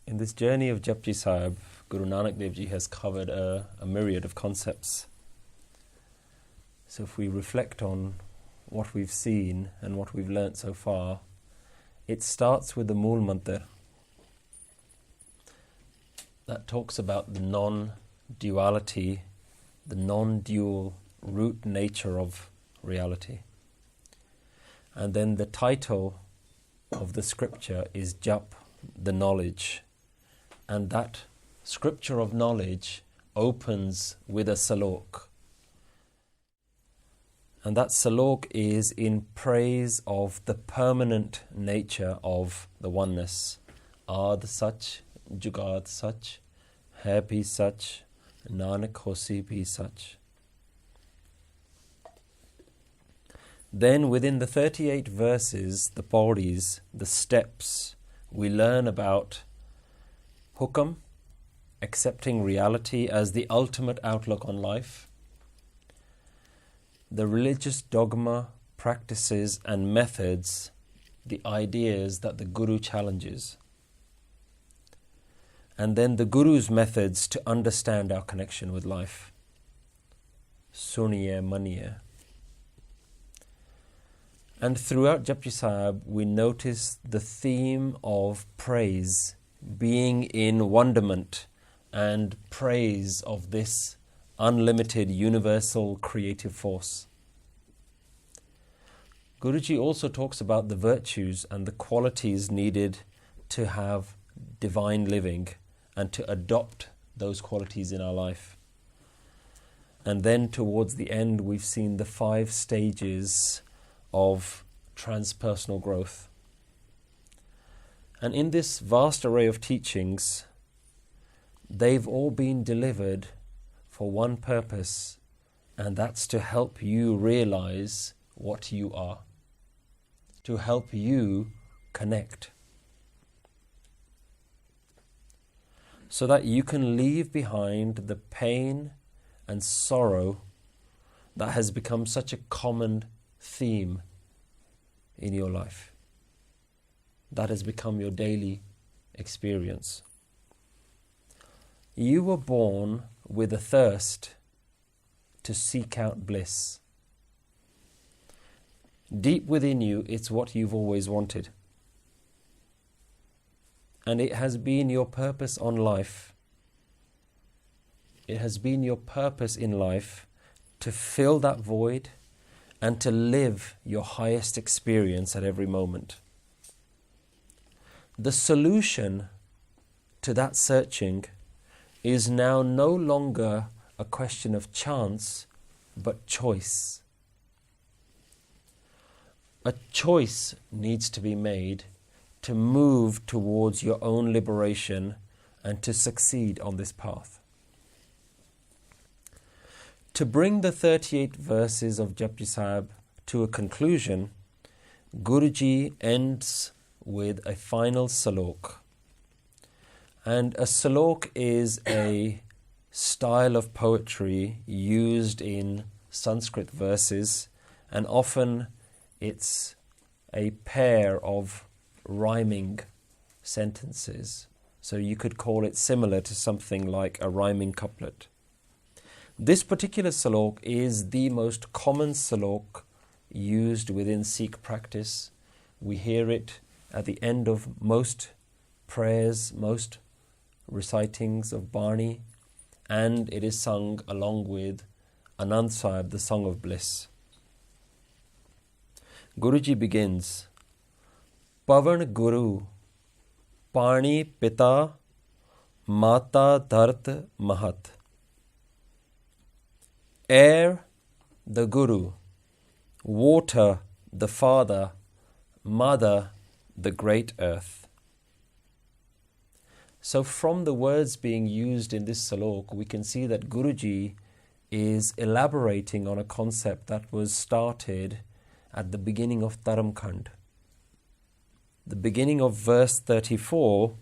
In this journey of Japji sahib, Guru Nanak Dev Ji has covered a myriad of concepts. So if we reflect on what we've seen and what we've learnt so far, it starts with the Mool Mantar that talks about the non-duality, the non-dual root nature of reality. And then the title of the scripture is Jap, the knowledge. And that scripture of knowledge opens with a Salok. And that Salok is in praise of the permanent nature of the oneness. Aad Sach, Jugad Sach, Hai bhi Sach, Nanak Hosi bhi Sach. Then within the 38 verses, the pauris, the steps, we learn about Hukam, accepting reality as the ultimate outlook on life, the religious dogma, practices and methods, the ideas that the Guru challenges, and then the Guru's methods to understand our connection with life. Suniye Maniye. And throughout Japji sahib, we notice the theme of praise, being in wonderment and praise of this unlimited universal creative force. Guruji also talks about the virtues and the qualities needed to have divine living and to adopt those qualities in our life. And then towards the end, we've seen the 5 stages of transpersonal growth. And in this vast array of teachings, they've all been delivered for one purpose, and that's to help you realize what you are, to help you connect, so that you can leave behind the pain and sorrow that has become such a common theme in your life. That has become your daily experience. You were born with a thirst to seek out bliss. Deep within you, it's what you've always wanted. And it has been your purpose on life. It has been your purpose in life to fill that void and to live your highest experience at every moment. The solution to that searching is now no longer a question of chance, but choice. A choice needs to be made to move towards your own liberation and to succeed on this path. To bring the 38 verses of Japji sahib to a conclusion, Guruji ends with a final Salok. And a Salok is a style of poetry used in Sanskrit verses, and often it's a pair of rhyming sentences. So you could call it similar to something like a rhyming couplet. This particular Salok is the most common Salok used within Sikh practice. We hear it at the end of most prayers, most recitings of Paani, and it is sung along with Anand Sahib, the Song of Bliss. Guruji begins, Pavan Guru, Paani Pita, Mata Dharat Mahat. Air, the Guru, water, the Father, Mother, the great earth. So from the words being used in this Salok, we can see that Guruji is elaborating on a concept that was started at the beginning of Dharamkhand. The beginning of verse 34,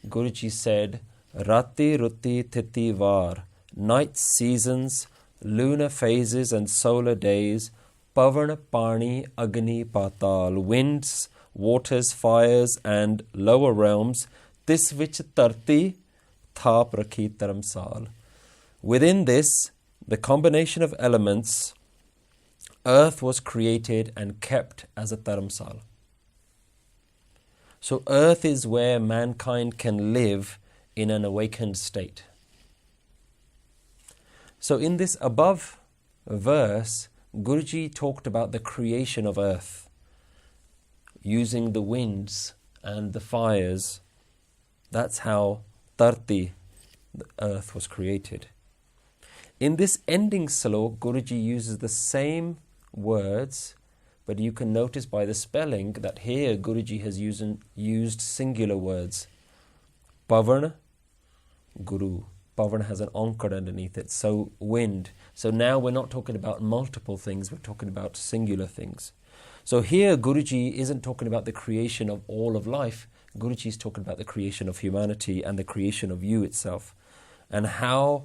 Guruji said, Rati Ruti Titi Var, night seasons, lunar phases and solar days, Pavan, Paani, Agni, Patal, winds, waters, fires and lower realms, tis vich tarti thap rakhi dharamsal. Within this, the combination of elements, earth was created and kept as a dharamsal. So earth is where mankind can live in an awakened state. So in this above verse, Guruji talked about the creation of earth, using the winds and the fires. That's how Dharti, the earth, was created. In this ending salok, Guruji uses the same words, but you can notice by the spelling that here Guruji has used singular words. Pavan, Guru. Pavan has an onkar underneath it, so wind. So now we're not talking about multiple things, we're talking about singular things. So here Guruji isn't talking about the creation of all of life, Guruji is talking about the creation of humanity and the creation of you itself, and how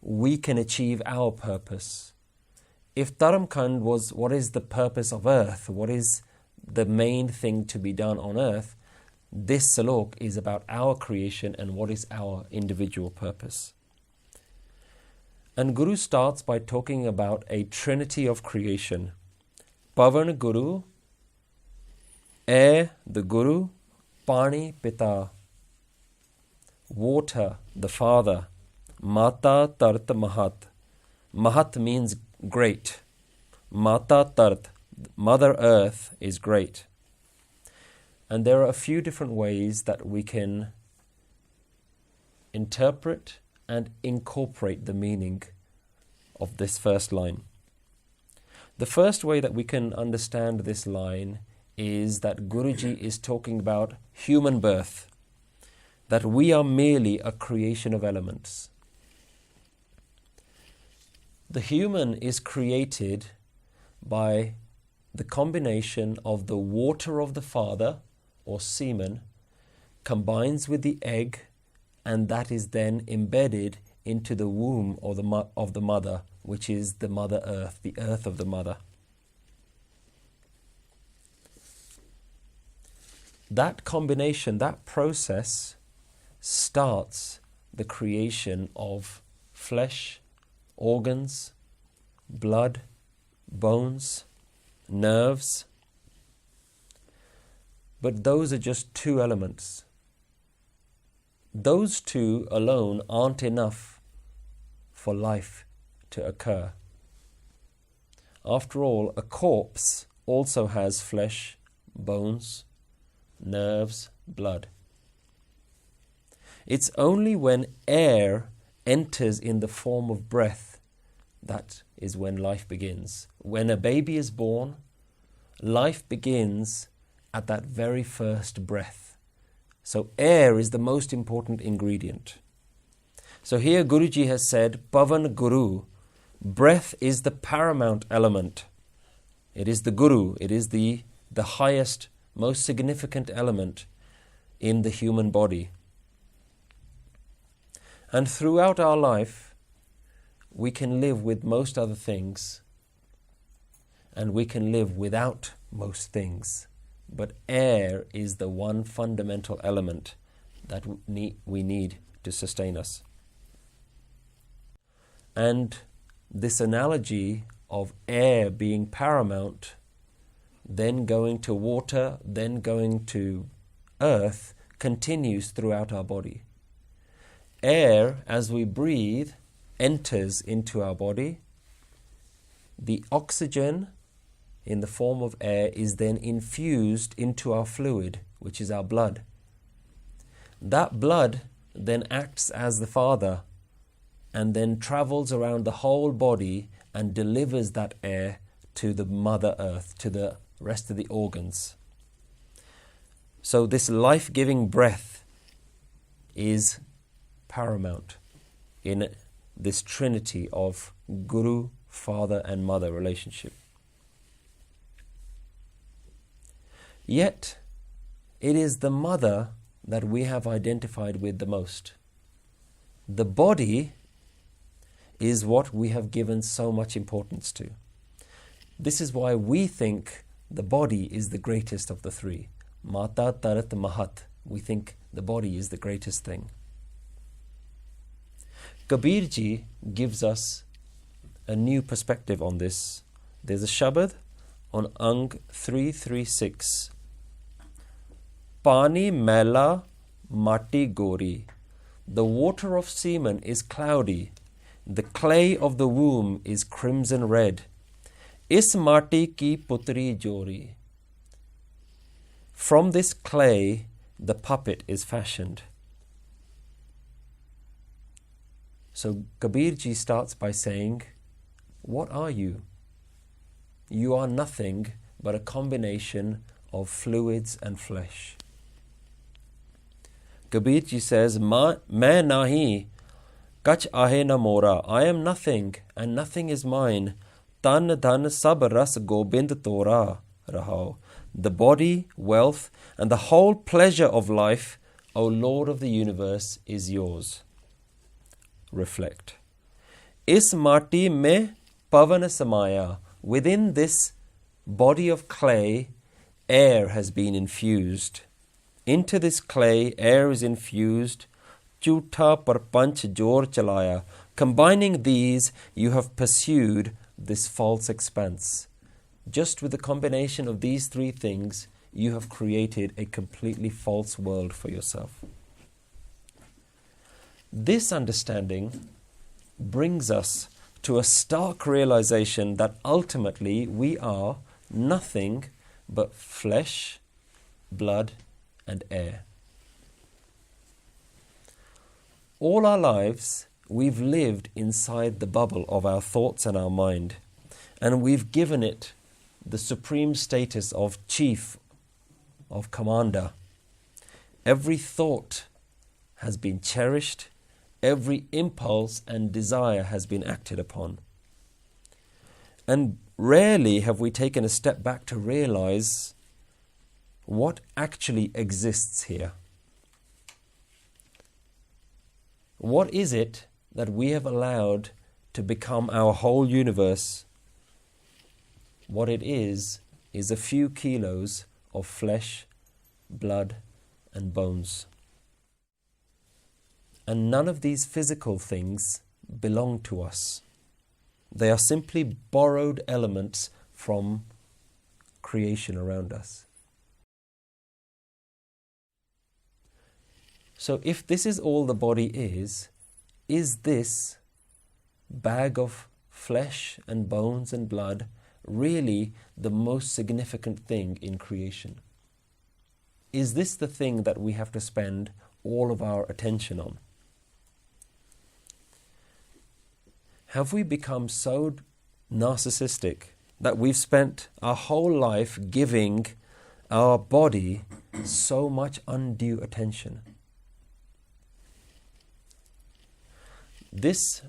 we can achieve our purpose. If Dharamkand was what is the purpose of earth, what is the main thing to be done on earth, this salok is about our creation and what is our individual purpose. And Guru starts by talking about a trinity of creation. Pavan, Guru, Air, the Guru, Paani, Pita, water, the Father, Mata, Tart, Mahat. Mahat means great. Mata, Tart, Mother Earth is great. And there are a few different ways that we can interpret and incorporate the meaning of this first line. The first way that we can understand this line is that Guruji is talking about human birth, that we are merely a creation of elements. The human is created by the combination of the water of the Father, or semen, combines with the egg, and that is then embedded into the womb of the mother, which is the Mother Earth, the earth of the mother. That combination, that process, starts the creation of flesh, organs, blood, bones, nerves. But those are just two elements. Those two alone aren't enough for life to occur. After all, a corpse also has flesh, bones, nerves, blood. It's only when air enters in the form of breath that is when life begins. When a baby is born, life begins at that very first breath. So air is the most important ingredient. So here Guruji has said, Pavan Guru, breath is the paramount element. It is the Guru, it is the highest, most significant element in the human body. And throughout our life, we can live with most other things, and we can live without most things. But air is the one fundamental element that we need to sustain us. And this analogy of air being paramount, then going to water, then going to earth, continues throughout our body. Air, as we breathe, enters into our body. The oxygen in the form of air is then infused into our fluid, which is our blood. That blood then acts as the Father and then travels around the whole body and delivers that air to the Mother Earth, to the rest of the organs. So this life-giving breath is paramount in this trinity of Guru, Father and Mother relationship. Yet, it is the mother that we have identified with the most. The body is what we have given so much importance to. This is why we think the body is the greatest of the three. Mata, Tarat, Mahat. We think the body is the greatest thing. Kabir ji gives us a new perspective on this. There's a Shabad on Ang 336. Paani mela mati gori. The water of semen is cloudy. The clay of the womb is crimson red. Is mati ki putri jori. From this clay, the puppet is fashioned. So Kabir ji starts by saying, what are you? You are nothing but a combination of fluids and flesh. Kabir ji says, Main nahi, kach ahe na mora. I am nothing, and nothing is mine. Tan dhan sab ras gobind tora rahao. The body, wealth, and the whole pleasure of life, O Lord of the universe, is yours. Reflect. Is mati mein pavan samaya. Within this body of clay, air has been infused. Into this clay, air is infused. Chutha parpanch jor chalaya. Combining these, you have pursued this false expanse. Just with the combination of these three things, you have created a completely false world for yourself. This understanding brings us to a stark realization that ultimately we are nothing but flesh, blood, and air. All our lives, we've lived inside the bubble of our thoughts and our mind, and we've given it the supreme status of chief, of commander. Every thought has been cherished, every impulse and desire has been acted upon. And rarely have we taken a step back to realize what actually exists here. What is it that we have allowed to become our whole universe? What it is a few kilos of flesh, blood, and bones. And none of these physical things belong to us. They are simply borrowed elements from creation around us. So if this is all the body is this bag of flesh and bones and blood really the most significant thing in creation? Is this the thing that we have to spend all of our attention on? Have we become so narcissistic that we've spent our whole life giving our body so much undue attention? This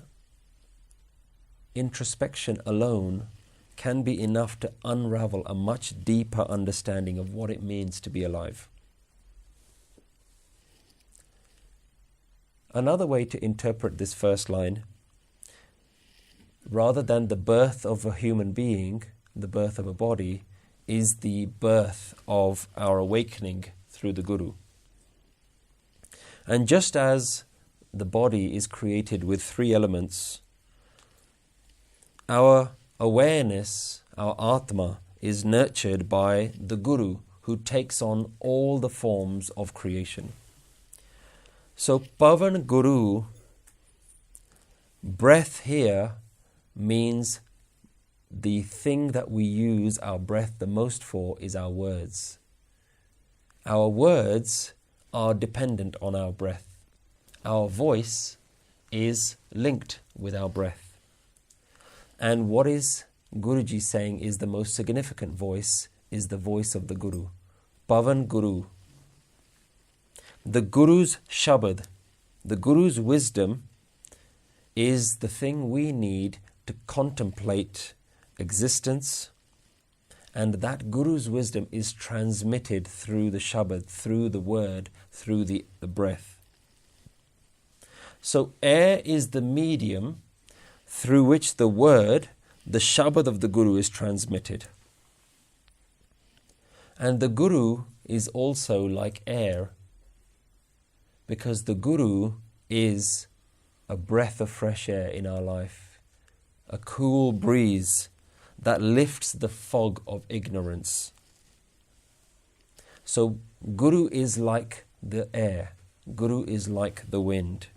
introspection alone can be enough to unravel a much deeper understanding of what it means to be alive. Another way to interpret this first line, rather than the birth of a human being, the birth of a body, is the birth of our awakening through the Guru. And just as the body is created with three elements, our awareness, our Atma, is nurtured by the Guru, who takes on all the forms of creation. So Pavan Guru, breath here means the thing that we use our breath the most for is our words. Our words are dependent on our breath. Our voice is linked with our breath. And what is Guruji saying is the most significant voice is the voice of the Guru. Pavan Guru. The Guru's Shabad, the Guru's wisdom is the thing we need to contemplate existence, and that Guru's wisdom is transmitted through the Shabad, through the word, through the breath. So air is the medium through which the word, the Shabad of the Guru, is transmitted. And the Guru is also like air because the Guru is a breath of fresh air in our life, a cool breeze that lifts the fog of ignorance. So Guru is like the air, Guru is like the wind.